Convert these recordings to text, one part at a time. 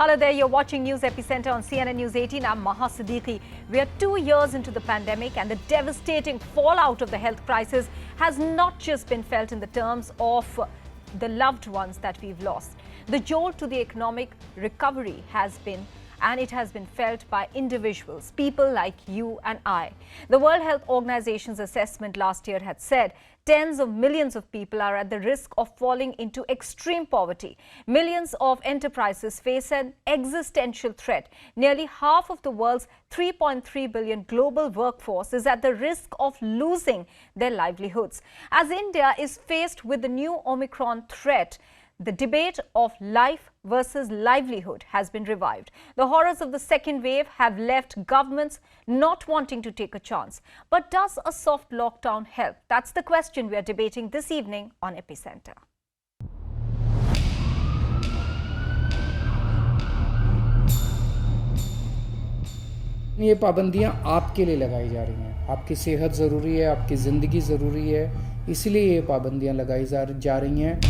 Hello there, you're watching News Epicentre on CNN News 18. I'm Maha Siddiqui. We are 2 years into the pandemic and the devastating fallout of the health crisis has not just been felt in the terms of the loved ones that we've lost. The jolt to the economic recovery has been, and it has been felt by individuals, people like you and I. The World Health Organization's assessment last year had said tens of millions of people are at the risk of falling into extreme poverty. Millions of enterprises face an existential threat. Nearly half of the world's 3.3 billion global workforce is at the risk of losing their livelihoods. As India is faced with the new Omicron threat, the debate of life versus livelihood has been revived. The horrors of the second wave have left governments not wanting to take a chance. But does a soft lockdown help? That's the question we are debating this evening on Epicentre. ये पाबंदियां आपके लिए लगाई जा रही हैं। आपकी सेहत ज़रूरी है, आपकी ज़िंदगी ज़रूरी है, इसलिए ये पाबंदियां लगाई जा रही हैं।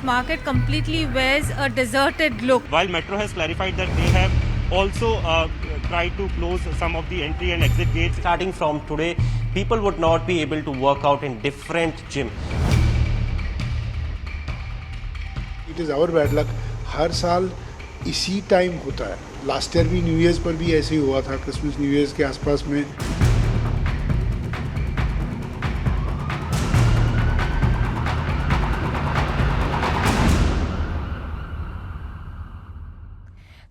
Market completely wears a deserted look. While Metro has clarified that they have also tried to close some of the entry and exit gates. Starting from today, people would not be able to work out in different gyms. It is our bad luck. हर साल इसी time होता है. Last year भी new years पर भी ऐसे ही हुआ था, क्रिसमस न्यू ईयर्स के आसपास में.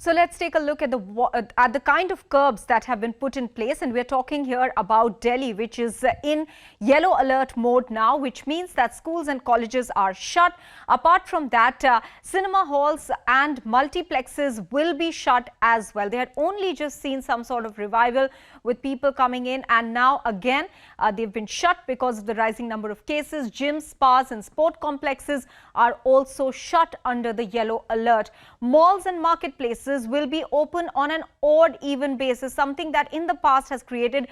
So let's take a look at the kind of curbs that have been put in place, and we're talking here about Delhi, which is in yellow alert mode now, which means that schools and colleges are shut. Apart from that, cinema halls and multiplexes will be shut as well. They had only just seen some sort of revival with people coming in, and now again they've been shut because of the rising number of cases. Gyms, spas and sport complexes are also shut under the yellow alert. Malls and marketplaces will be open on an odd even basis, something that in the past has created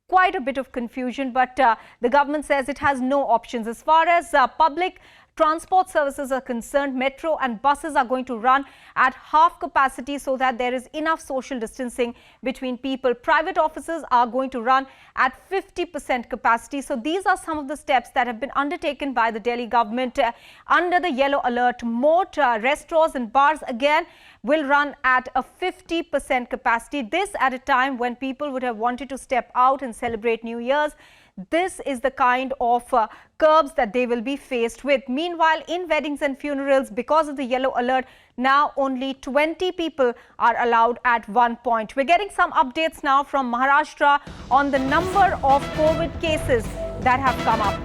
quite a bit of confusion, but the government says it has no options. As far as public transport services are concerned, metro and buses are going to run at half capacity so that there is enough social distancing between people. Private offices are going to run at 50% capacity. So these are some of the steps that have been undertaken by the Delhi government under the yellow alert mode. Restaurants and bars again will run at a 50% capacity. This at a time when people would have wanted to step out and celebrate New Year's. This is the kind of curbs that they will be faced with. Meanwhile, in weddings and funerals, because of the yellow alert, now only 20 people are allowed at one point. We're getting some updates now from Maharashtra on the number of COVID cases that have come up.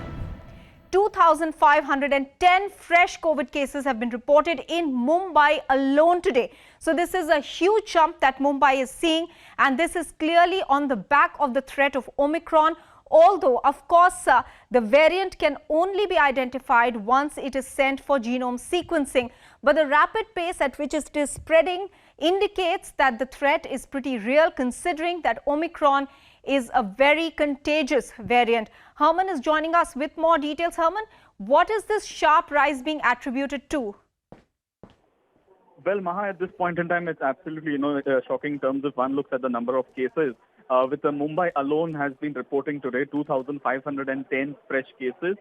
2,510 fresh COVID cases have been reported in Mumbai alone today. So this is a huge jump that Mumbai is seeing, and this is clearly on the back of the threat of Omicron. Although, of course, the variant can only be identified once it is sent for genome sequencing. But the rapid pace at which it is spreading indicates that the threat is pretty real, considering that Omicron is a very contagious variant. Herman is joining us with more details. Herman, what is this sharp rise being attributed to? Well, Maha, at this point in time, it's absolutely, shocking in terms of one looks at the number of cases. With Mumbai alone has been reporting today 2,510 fresh cases.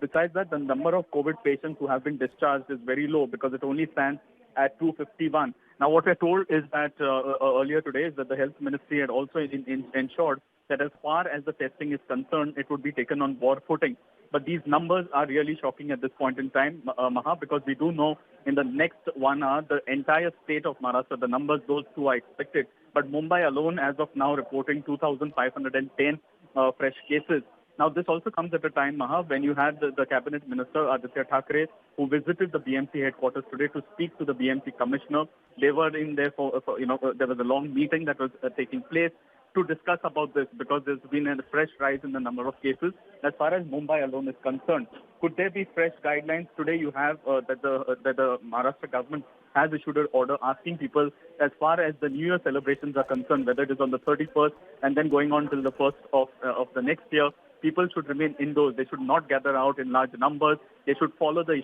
Besides that, the number of COVID patients who have been discharged is very low because it only stands at 251. Now, what we're told is that earlier today is that the health ministry had also ensured that as far as the testing is concerned, it would be taken on war footing. But these numbers are really shocking at this point in time, Maha, because we do know in the next 1 hour, the entire state of Maharashtra, the numbers, those two are expected. But Mumbai alone, as of now, reporting 2,510 fresh cases. Now, this also comes at a time, Maha, when you had the cabinet minister, Aditya Thackeray, who visited the BMC headquarters today to speak to the BMC commissioner. They were in there there was a long meeting that was taking place. to discuss about this because there's been a fresh rise in the number of cases. As far as Mumbai alone is concerned, could there be fresh guidelines? Today you have that the Maharashtra government has issued an order asking people, as far as the New Year celebrations are concerned, whether it is on the 31st and then going on till the 1st of the next year, people should remain indoors. They should not gather out in large numbers. They should follow the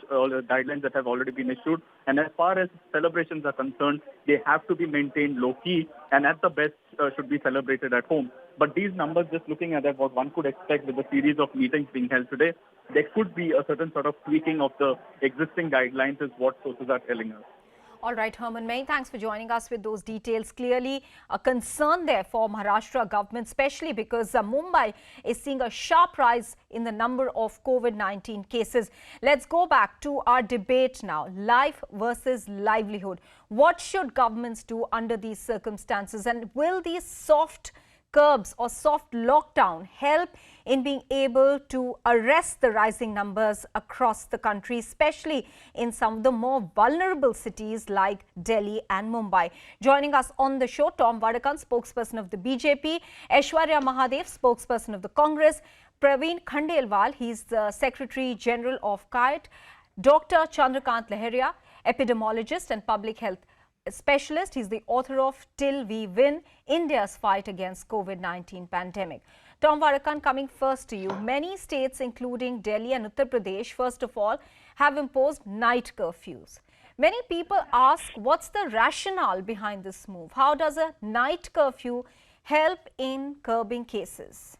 guidelines that have already been issued. And as far as celebrations are concerned, they have to be maintained low-key and at the best should be celebrated at home. But these numbers, just looking at what one could expect with the series of meetings being held today, there could be a certain sort of tweaking of the existing guidelines is what sources are telling us. All right, Herman, many thanks for joining us with those details. Clearly a concern there for Maharashtra government, especially because Mumbai is seeing a sharp rise in the number of COVID-19 cases. Let's go back to our debate now. Life versus livelihood. What should governments do under these circumstances? And will these soft curbs or soft lockdown help in being able to arrest the rising numbers across the country, especially in some of the more vulnerable cities like Delhi and Mumbai? Joining us on the show, Tom Vadakan, spokesperson of the BJP, Aishwarya Mahadev, spokesperson of the Congress, Praveen Khandelwal, he's the Secretary General of CAIT, Dr. Chandrakant Laharia, epidemiologist and public health specialist. He's the author of Till We Win, India's Fight Against COVID-19 Pandemic. Tom Vadakan, coming first to you. Many states, including Delhi and Uttar Pradesh, first of all, have imposed night curfews. Many people ask, what's the rationale behind this move? How does a night curfew help in curbing cases?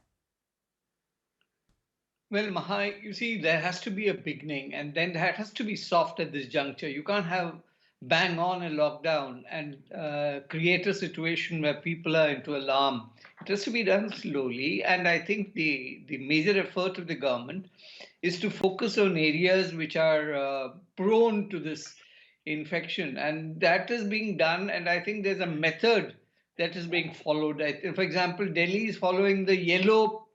Well, Maha, you see, there has to be a beginning and then that has to be soft at this juncture. You can't have bang on a lockdown and create a situation where people are into alarm. It has to be done slowly. And I think the major effort of the government is to focus on areas which are prone to this infection. And that is being done. And I think there's a method that is being followed. For example, Delhi is following the yellow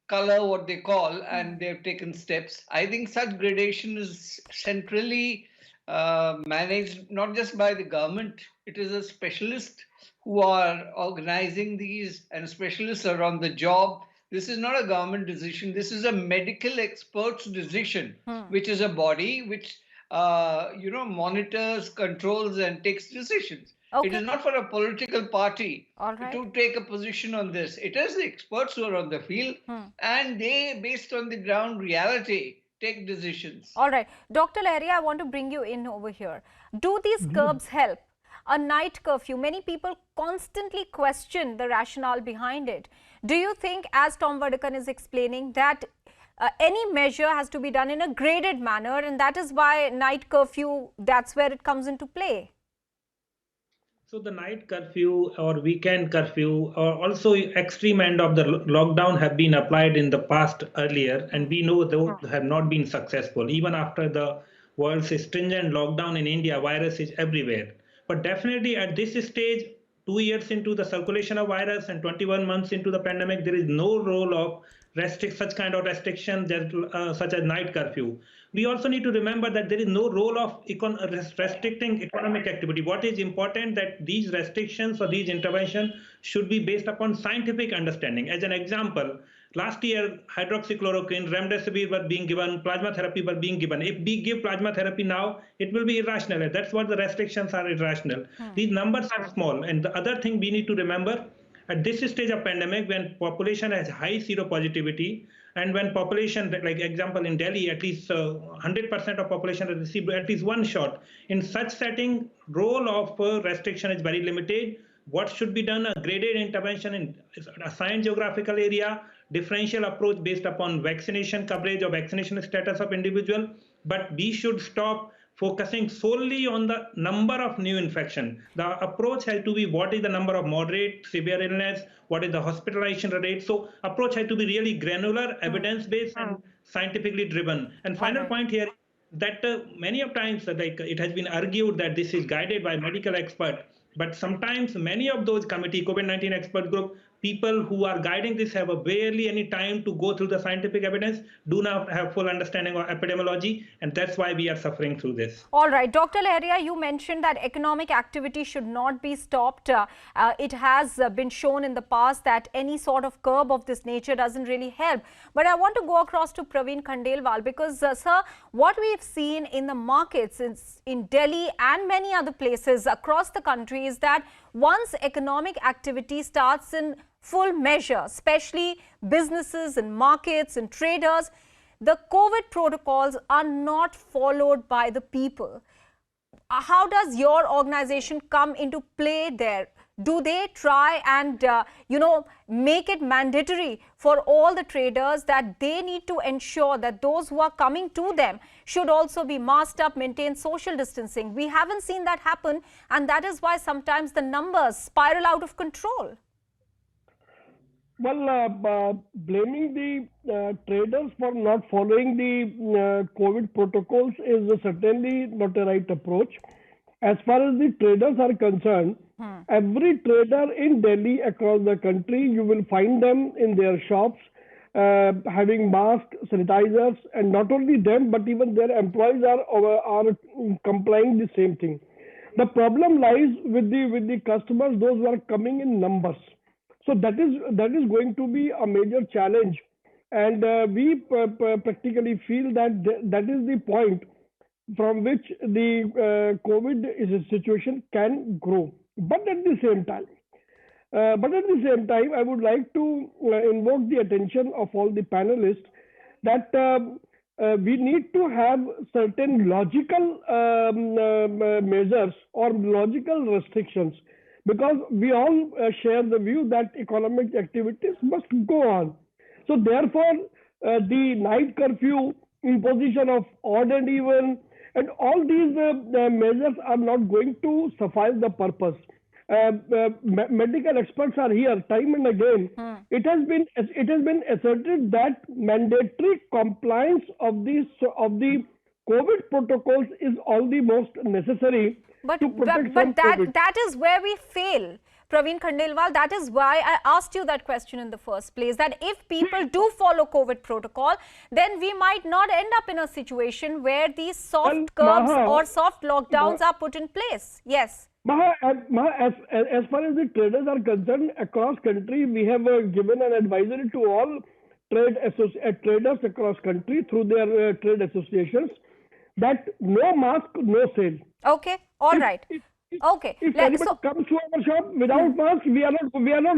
color, what they call, and they've taken steps. I think such gradation is centrally managed not just by the government. It is a specialist who are organizing these, and specialists are on the job. This is not a government decision. This is a medical expert's decision, which is a body which monitors, controls, and takes decisions. Okay. It is not for a political party to take a position on this. It is the experts who are on the field, and they, based on the ground reality, take decisions. All right. Dr. Laharia, I want to bring you in over here. Do these curbs help? A night curfew, many people constantly question the rationale behind it. Do you think, as Tom Vadakan is explaining, that any measure has to be done in a graded manner, and that is why night curfew, that's where it comes into play? So the night curfew or weekend curfew or also extreme end of the lockdown have been applied in the past earlier, and we know those have not been successful. Even after the world's stringent lockdown in India, virus is everywhere. But definitely at this stage, 2 years into the circulation of virus and 21 months into the pandemic, there is no role of such kind of restrictions such as night curfew. We also need to remember that there is no role of restricting economic activity. What is important that these restrictions or these interventions should be based upon scientific understanding. As an example, last year, hydroxychloroquine, remdesivir were being given, plasma therapy were being given. If we give plasma therapy now, it will be irrational. That's what the restrictions are, irrational. These numbers are small. And the other thing we need to remember, at this stage of pandemic, when population has high seropositivity, and when population, like example in Delhi, at least 100% of population has received at least one shot. In such setting, role of restriction is very limited. What should be done? A graded intervention in assigned geographical area, differential approach based upon vaccination coverage or vaccination status of individual. But we should stop focusing solely on the number of new infection. The approach has to be what is the number of moderate, severe illness, what is the hospitalization rate. So approach has to be really granular, evidence-based and scientifically driven. And final point here, that many of times it has been argued that this is guided by medical expert, but sometimes many of those committee, COVID-19 expert group, people who are guiding this have barely any time to go through the scientific evidence, do not have full understanding of epidemiology, and that's why we are suffering through this. All right, Dr. Leheria, you mentioned that economic activity should not be stopped. It has been shown in the past that any sort of curb of this nature doesn't really help. But I want to go across to Praveen Khandelwal because, sir, what we've seen in the markets in Delhi and many other places across the country is that once economic activity starts in full measure, especially businesses and markets and traders, the COVID protocols are not followed by the people. How does your organization come into play there? Do they try and, make it mandatory for all the traders that they need to ensure that those who are coming to them should also be masked up, maintain social distancing? We haven't seen that happen, and that is why sometimes the numbers spiral out of control. Well, blaming the traders for not following the COVID protocols is certainly not the right approach. As far as the traders are concerned, every trader in Delhi across the country, you will find them in their shops having masks, sanitizers, and not only them, but even their employees are complying the same thing. The problem lies with the customers, those who are coming in numbers. So that is going to be a major challenge, and we practically feel that that is the point from which the COVID situation can grow. But at the same time, I would like to invoke the attention of all the panelists that we need to have certain logical measures or logical restrictions, because we all share the view that economic activities must go on. So therefore, the night curfew, imposition of odd and even, and all these measures are not going to suffice the purpose. Medical experts are here time and again. It has been asserted that mandatory compliance of the COVID protocols is all the most necessary. But that is where we fail, Praveen Khandelwal. That is why I asked you that question in the first place, that if people do follow COVID protocol, then we might not end up in a situation where these soft curbs or soft lockdowns are put in place. Yes. Maha, as far as the traders are concerned, across country, we have given an advisory to all traders across country through their trade associations that no mask, no sale. Okay, all right. Okay. If anybody comes to our shop without mask, we are not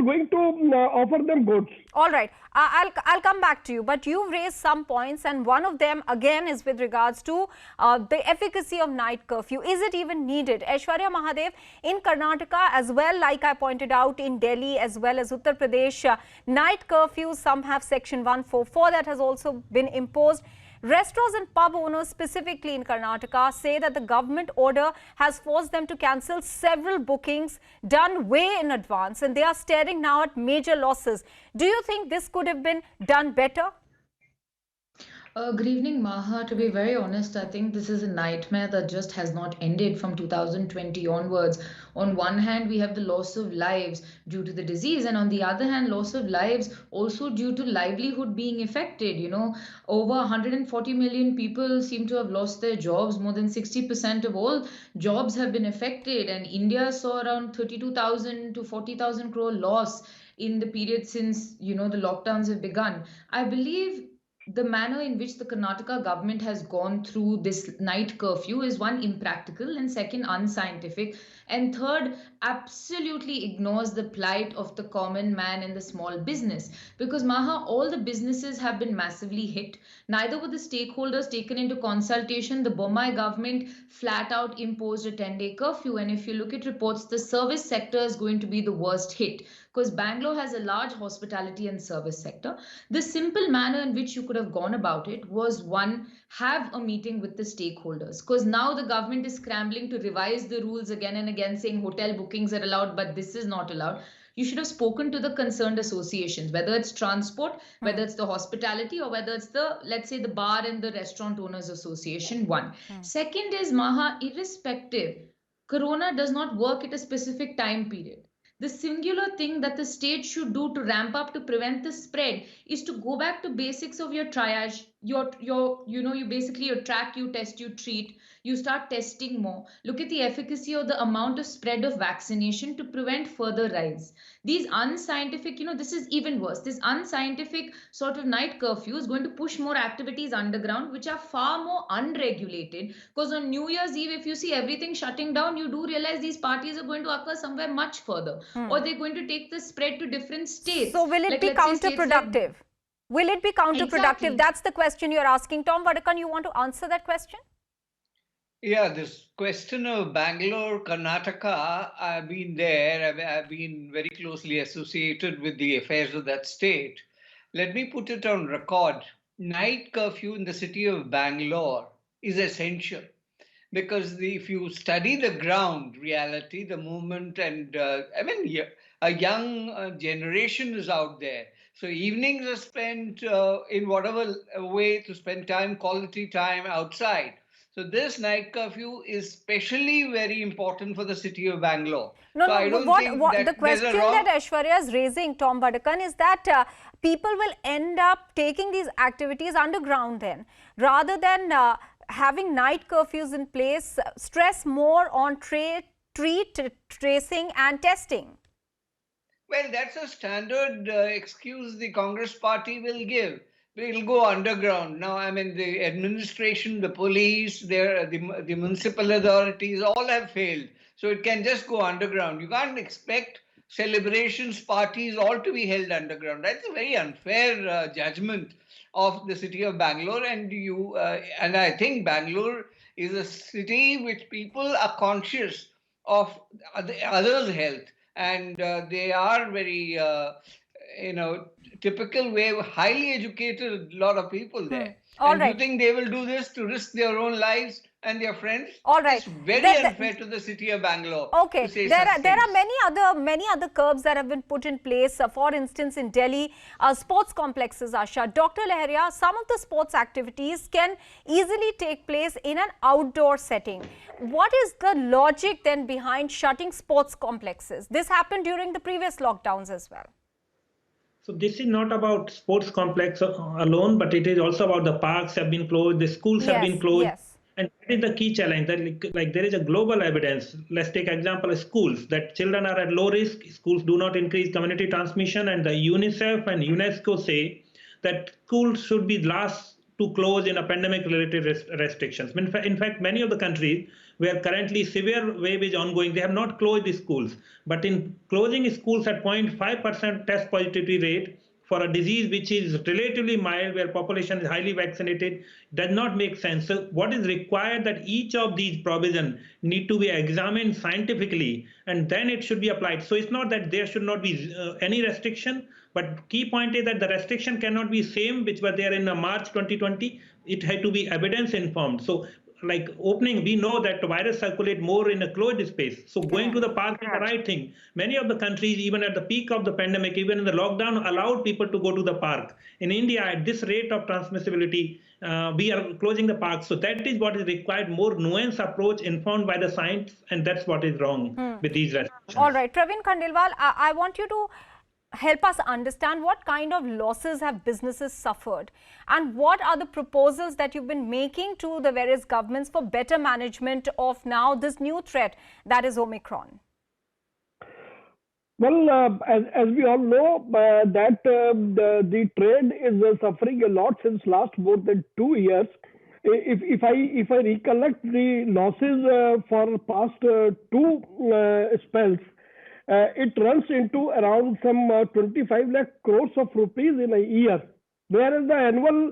going to offer them goods. All right. I'll come back to you, but you've raised some points, and one of them again is with regards to the efficacy of night curfew. Is it even needed? Aishwarya Mahadev, in Karnataka as well, like I pointed out, in Delhi as well as Uttar Pradesh, night curfew, some have section 144 that has also been imposed. Restaurants and pub owners, specifically in Karnataka, say that the government order has forced them to cancel several bookings done way in advance, and they are staring now at major losses. Do you think this could have been done better? Good evening, Maha. To be very honest, I think this is a nightmare that just has not ended from 2020 onwards. On one hand, we have the loss of lives due to the disease, and on the other hand, loss of lives also due to livelihood being affected. You know, over 140 million people seem to have lost their jobs. More than 60% of all jobs have been affected, and India saw around 32,000 to 40,000 crore loss in the period since, the lockdowns have begun. I believe the manner in which the Karnataka government has gone through this night curfew is one, impractical, and second, unscientific, and third, absolutely ignores the plight of the common man and the small business. Because Maha, all the businesses have been massively hit. Neither were the stakeholders taken into consultation. The Bombay government flat out imposed a 10-day curfew, and if you look at reports, the service sector is going to be the worst hit, because Bangalore has a large hospitality and service sector. The simple manner in which you could have gone about it was, one, have a meeting with the stakeholders, because now the government is scrambling to revise the rules again and again, saying hotel bookings are allowed, but this is not allowed. You should have spoken to the concerned associations, whether it's transport, whether it's the hospitality, or whether it's the, let's say, the bar and the restaurant owners association, one. Second is, Maha, irrespective, Corona does not work at a specific time period. The singular thing that the state should do to ramp up to prevent the spread is to go back to basics of your triage, you basically your track, you test, you treat, you start testing more. Look at the efficacy or the amount of spread of vaccination to prevent further rise. These unscientific, this is even worse. This unscientific sort of night curfew is going to push more activities underground, which are far more unregulated. Because on New Year's Eve, if you see everything shutting down, you do realize these parties are going to occur somewhere much further, or they're going to take the spread to different states. So will it be counterproductive? Will it be counterproductive? Exactly. That's the question you're asking. Tom Vadakan, you want to answer that question? Yeah, this question of Bangalore, Karnataka, I've been there. I've been very closely associated with the affairs of that state. Let me put it on record. Night curfew in the city of Bangalore is essential because if you study the ground reality, the movement, and a young generation is out there. So evenings are spent in whatever way to spend time, quality time outside. So this night curfew is especially very important for the city of Bangalore. No, so I don't think that the question that Aishwarya is raising, Tom Vadakan, is that people will end up taking these activities underground then, rather than having night curfews in place, stress more on treat, tracing and testing. Well, that's a standard excuse the Congress party will give. We'll go underground. Now, I mean, the administration, the police, the municipal authorities all have failed. So it can just go underground. You can't expect celebrations, parties, all to be held underground. That's a very unfair judgment of the city of Bangalore. And I think Bangalore is a city which people are conscious of others' health. And they are very, typical way, highly educated lot of people there. You think they will do this to risk their own lives and their friends? All right. It's very unfair to the city of Bangalore. Okay. There are many other curbs that have been put in place. For instance, in Delhi, sports complexes are shut. Dr. Leharia, some of the sports activities can easily take place in an outdoor setting. What is the logic then behind shutting sports complexes? This happened during the previous lockdowns as well. So this is not about sports complex alone, but it is also about the parks have been closed, the schools have been closed. Yes. And that is the key challenge. That like there is a global evidence. Let's take example of schools, that children are at low risk. Schools do not increase community transmission, and the UNICEF and UNESCO say that schools should be last to close in a pandemic-related restrictions. In fact, many of the countries where currently severe wave is ongoing, they have not closed the schools. But in closing schools at 0.5% test positivity rate for a disease which is relatively mild, where population is highly vaccinated, does not make sense. So what is required that each of these provisions need to be examined scientifically, and then it should be applied. So it's not that there should not be any restriction, but key point is that the restriction cannot be same which were there in March 2020. It had to be evidence informed. So like opening, we know that the virus circulate more in a closed space. So going to the park is the right thing. Many of the countries, even at the peak of the pandemic, even in the lockdown, allowed people to go to the park. In India, at this rate of transmissibility, we are closing the park. So that is what is required, more nuanced approach informed by the science, and that's what is wrong with these restrictions. All right, Praveen Khandelwal, I want you to help us understand what kind of losses have businesses suffered and what are the proposals that you've been making to the various governments for better management of now this new threat that is Omicron. Well, as we all know, that the trade is suffering a lot since last more than 2 years. If I recollect the losses for past two spells, it runs into around some 25 lakh crores of rupees in a year, whereas the annual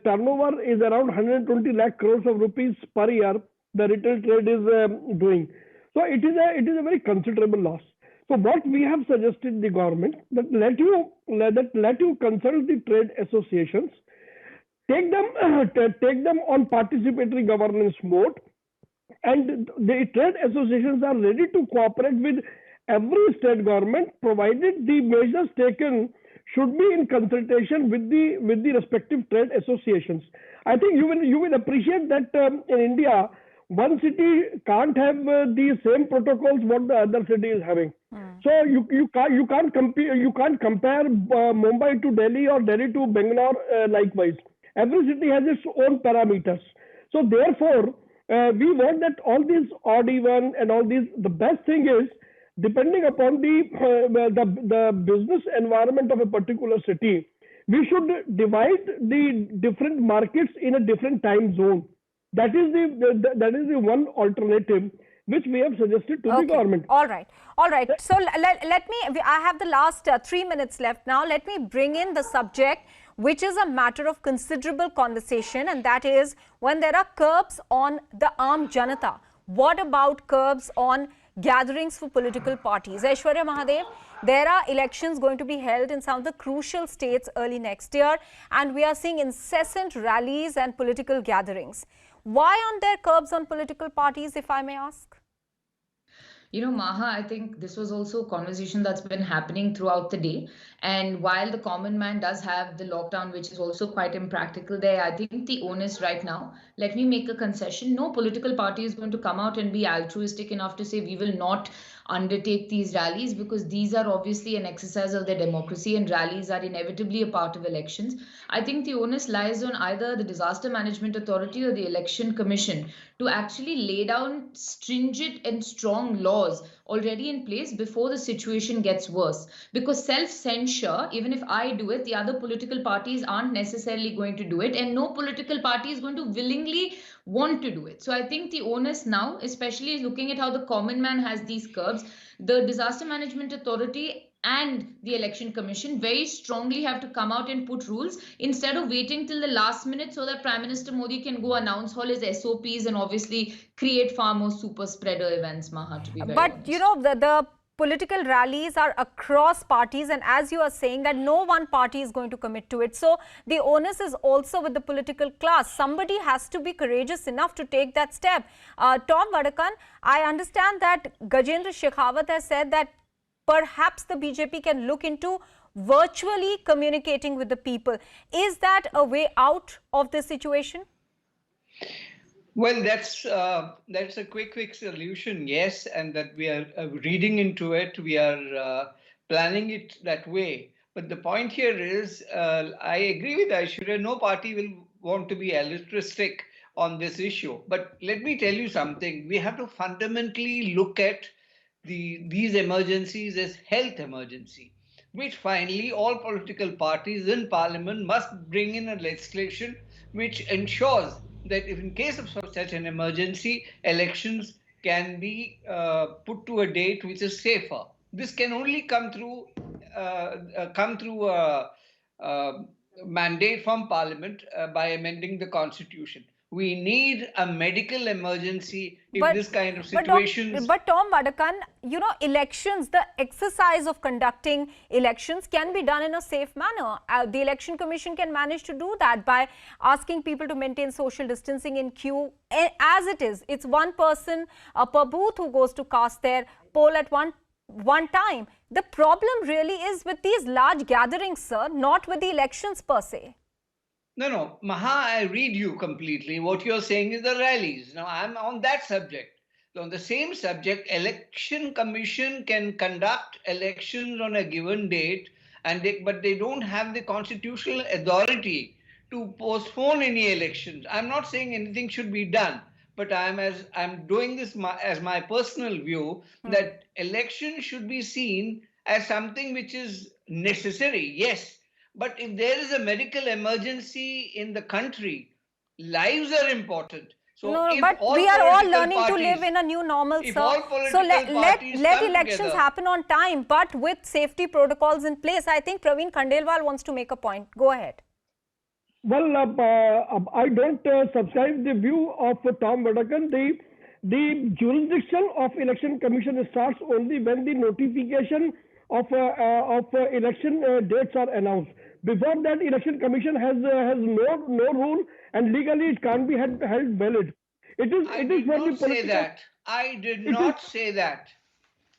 turnover is around 120 lakh crores of rupees per year the retail trade is doing. So it is a very considerable loss. So what we have suggested the government that let you consult the trade associations, take them on participatory governance mode, and the trade associations are ready to cooperate with every state government, provided the measures taken should be in consultation with the respective trade associations. I think you will appreciate that in India, one city can't have the same protocols what the other city is having. So you can't compare Mumbai to Delhi or Delhi to Bangalore likewise. Every city has its own parameters. So therefore, we want that all these odd even and all these. The best thing is, depending upon the business environment of a particular city, we should divide the different markets in a different time zone. That is the one alternative which we have suggested to the government. All right. So let me, I have the last 3 minutes left now. Let me bring in the subject, which is a matter of considerable conversation, and that is when there are curbs on the armed janata. What about curbs on gatherings for political parties? Aishwarya Mahadev, there are elections going to be held in some of the crucial states early next year, and we are seeing incessant rallies and political gatherings. Why aren't there curbs on political parties, if I may ask? You know, Maha, I think this was also a conversation that's been happening throughout the day. And while the common man does have the lockdown, which is also quite impractical there, I think the onus right now, let me make a concession. No political party is going to come out and be altruistic enough to say we will not undertake these rallies, because these are obviously an exercise of their democracy and rallies are inevitably a part of elections. I think the onus lies on either the Disaster Management Authority or the Election Commission to actually lay down stringent and strong laws already in place before the situation gets worse. Because self-censure, even if I do it, the other political parties aren't necessarily going to do it, and no political party is going to willingly want to do it. So I think the onus now, especially looking at how the common man has these curbs, the Disaster Management Authority and the Election Commission very strongly have to come out and put rules instead of waiting till the last minute so that Prime Minister Modi can go announce all his SOPs and obviously create far more super spreader events, Maha, to be very honest. You know, the political rallies are across parties, and as you are saying that no one party is going to commit to it. So the onus is also with the political class. Somebody has to be courageous enough to take that step. Tom Vadakan, I understand that Gajendra Shekhawat has said that perhaps the BJP can look into virtually communicating with the people. Is that a way out of this situation? Well, that's a quick solution, yes, and that we are reading into it. We are planning it that way. But the point here is, I agree with Aishwarya, no party will want to be altruistic on this issue. But let me tell you something. We have to fundamentally look at these emergencies as health emergency, which finally all political parties in Parliament must bring in a legislation which ensures that if in case of such an emergency, elections can be put to a date which is safer. This can only come through a mandate from Parliament by amending the Constitution. We need a medical emergency in this kind of situations. But Tom Vadakan, you know, elections, the exercise of conducting elections can be done in a safe manner. The Election Commission can manage to do that by asking people to maintain social distancing in queue. As it is, it's one person per booth who goes to cast their poll at one time. The problem really is with these large gatherings, sir, not with the elections per se. No, Maha, I read you completely. What you're saying is the rallies. Now, I'm on that subject. So on the same subject, Election Commission can conduct elections on a given date, but they don't have the constitutional authority to postpone any elections. I'm not saying anything should be done, but I'm doing this as my personal view that elections should be seen as something which is necessary, yes. But if there is a medical emergency in the country, lives are important. So but we are all learning to live in a new normal, sir. So let elections happen on time, but with safety protocols in place. I think Praveen Khandelwal wants to make a point. Go ahead. Well, I don't subscribe the view of Tom Vadakan. The jurisdiction of Election Commission starts only when the notification of election dates are announced. Before that, Election Commission has no rule, and legally it can't be held valid. I did not say that. I did not say that.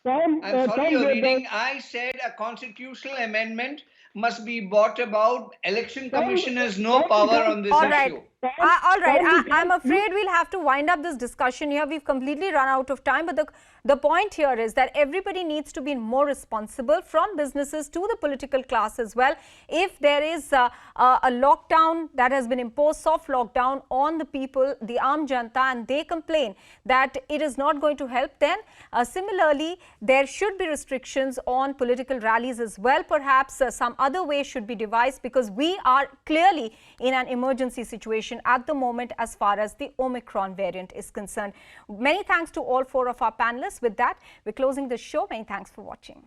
I'm sorry, you're reading. I said a constitutional amendment must be brought about. Election Commission has no power on this issue. All right, I'm afraid we'll have to wind up this discussion here. We've completely run out of time, but the point here is that everybody needs to be more responsible, from businesses to the political class as well. If there is a lockdown that has been imposed, soft lockdown on the people, the Aam Janta, and they complain that it is not going to help, then similarly, there should be restrictions on political rallies as well. Perhaps some other way should be devised, because we are clearly in an emergency situation at the moment as far as the Omicron variant is concerned. Many thanks to all four of our panelists. With that, we're closing the show. Many thanks for watching.